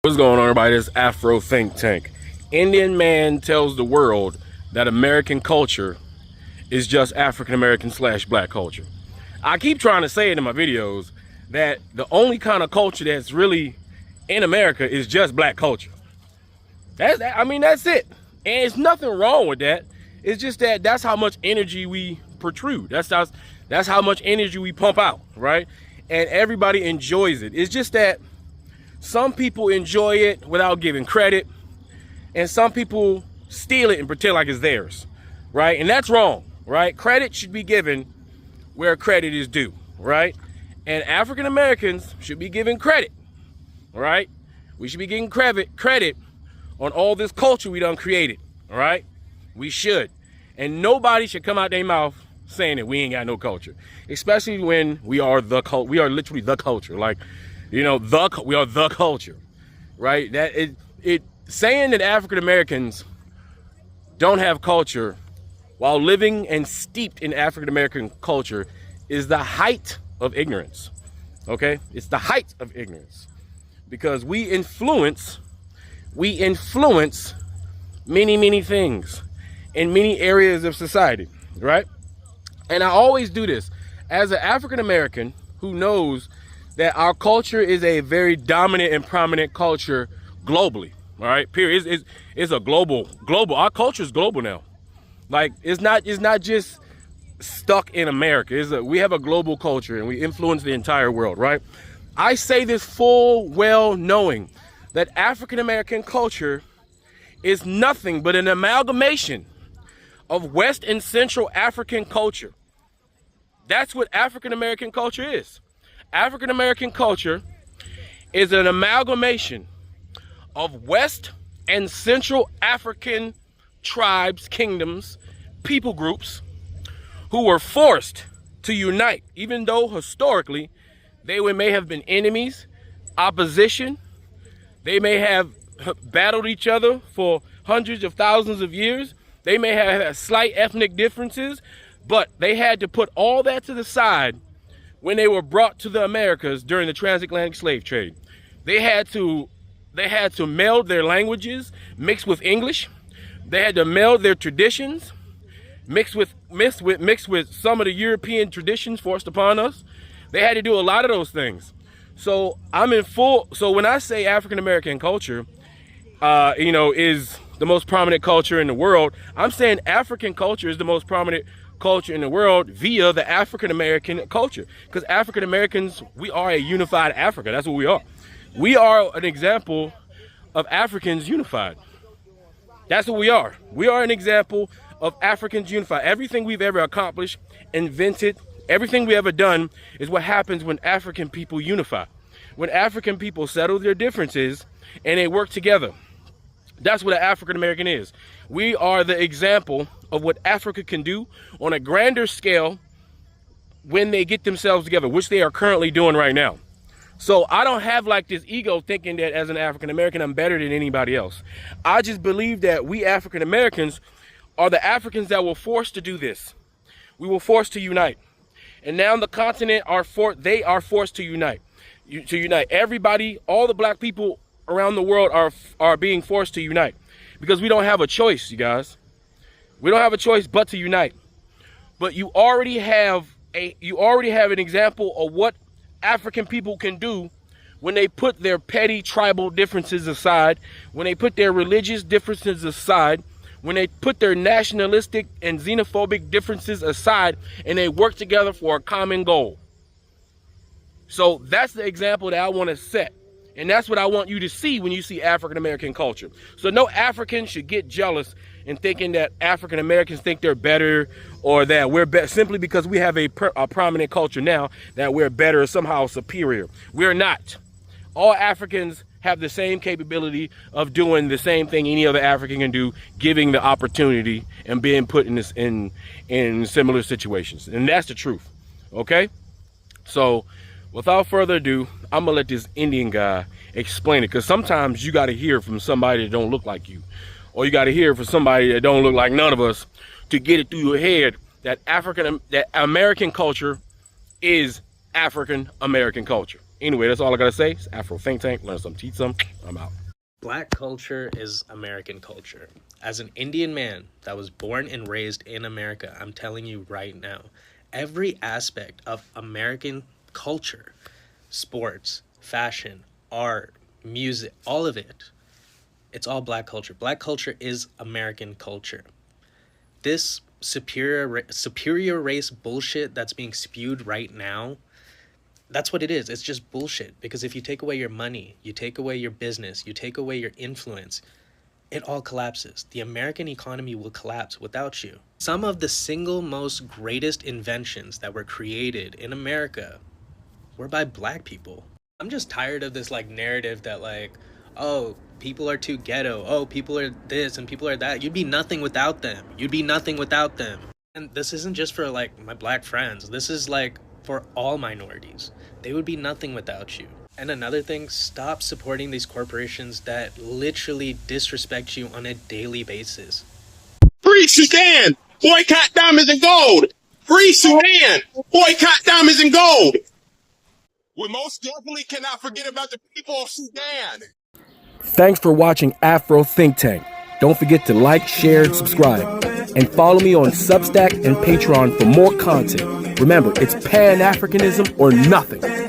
What's going on, everybody? This Afro Think Tank. Indian man tells the world that American culture is just African American / black culture. I keep trying to say it in my videos that the only kind of culture that's really in America is just black culture. That's it. And it's nothing wrong with that. It's just that that's how much energy we protrude. That's how much energy we pump out, right? And everybody enjoys it. It's just that some people enjoy it without giving credit, and some people steal it and pretend like it's theirs, right? And that's wrong, right? Credit should be given where credit is due, right? And African Americans should be given credit, right? We should be getting credit on all this culture we done created, all right? We should. And nobody should come out their mouth saying that we ain't got no culture, especially when we are literally the culture. Like, you know, we are the culture, right? That saying that African Americans don't have culture while living and steeped in African American culture is the height of ignorance. Okay, it's the height of ignorance, because we influence many things in many areas of society, right? And I always do this as an African American who knows that our culture is a very dominant and prominent culture globally, all right? Period. It's a global. Our culture is global now. Like, it's not just stuck in America. We have a global culture and we influence the entire world, right? I say this full well knowing that African American culture is nothing but an amalgamation of West and Central African culture. That's what African American culture is. African American culture is an amalgamation of West and Central African tribes, kingdoms, people groups who were forced to unite, even though historically they may have been enemies, opposition. They may have battled each other for hundreds of thousands of years. They may have had slight ethnic differences, but they had to put all that to the side when they were brought to the Americas during the transatlantic slave trade. They had to meld their languages, mix with English. They had to meld their traditions, mix with some of the European traditions forced upon us. They had to do a lot of those things. So so when I say African American culture, is the most prominent culture in the world, I'm saying African culture is the most prominent culture in the world via the African American culture. Because African Americans, we are a unified Africa. That's what we are. We are an example of Africans unified. That's what we are. We are an example of Africans unified. Everything we've ever accomplished, invented, everything we ever done is what happens when African people unify. When African people settle their differences and they work together. That's what an African American is. We are the example of what Africa can do on a grander scale when they get themselves together, which they are currently doing right now. So I don't have like this ego thinking that as an African American, I'm better than anybody else. I just believe that we African Americans are the Africans that were forced to do this. We were forced to unite. And now the continent they are forced to unite. Everybody, all the black people around the world are being forced to unite, because we don't have a choice, you guys. We don't have a choice but to unite. But you already have an example of what African people can do when they put their petty tribal differences aside, when they put their religious differences aside, when they put their nationalistic and xenophobic differences aside, and they work together for a common goal. So that's the example that I want to set. And that's what I want you to see when you see African American culture. So no African should get jealous in thinking that African Americans think they're better, or that we're better simply because we have a prominent culture now, that we're better or somehow superior. We're not. All Africans have the same capability of doing the same thing any other African can do, giving the opportunity and being put in similar situations. And that's the truth. Okay? So without further ado, I'm gonna let this Indian guy explain it, because sometimes you got to hear from somebody that don't look like you, or you got to hear from somebody that don't look like none of us, to get it through your head that American culture is African American culture. Anyway, that's all I gotta say. It's Afro Think Tank. Learn some, teach some. I'm out. Black culture is American culture. As an Indian man that was born and raised in America, I'm telling you right now, every aspect of American culture, sports, fashion, art, music, all of it, it's all black culture. Black culture is American culture. This superior race bullshit that's being spewed right now, that's what it is. It's just bullshit. Because if you take away your money, you take away your business, you take away your influence, it all collapses. The American economy will collapse without you. Some of the single most greatest inventions that were created in America were by black people. I'm just tired of this like narrative that like, oh, people are too ghetto. Oh, people are this and people are that. You'd be nothing without them. You'd be nothing without them. And this isn't just for like my black friends. This is like for all minorities. They would be nothing without you. And another thing, stop supporting these corporations that literally disrespect you on a daily basis. Free Sudan! Boycott diamonds and gold! Free Sudan! Boycott diamonds and gold! We most definitely cannot forget about the people of Sudan. Thanks for watching Afro Think Tank. Don't forget to like, share, and subscribe. And follow me on Substack and Patreon for more content. Remember, it's Pan-Africanism or nothing.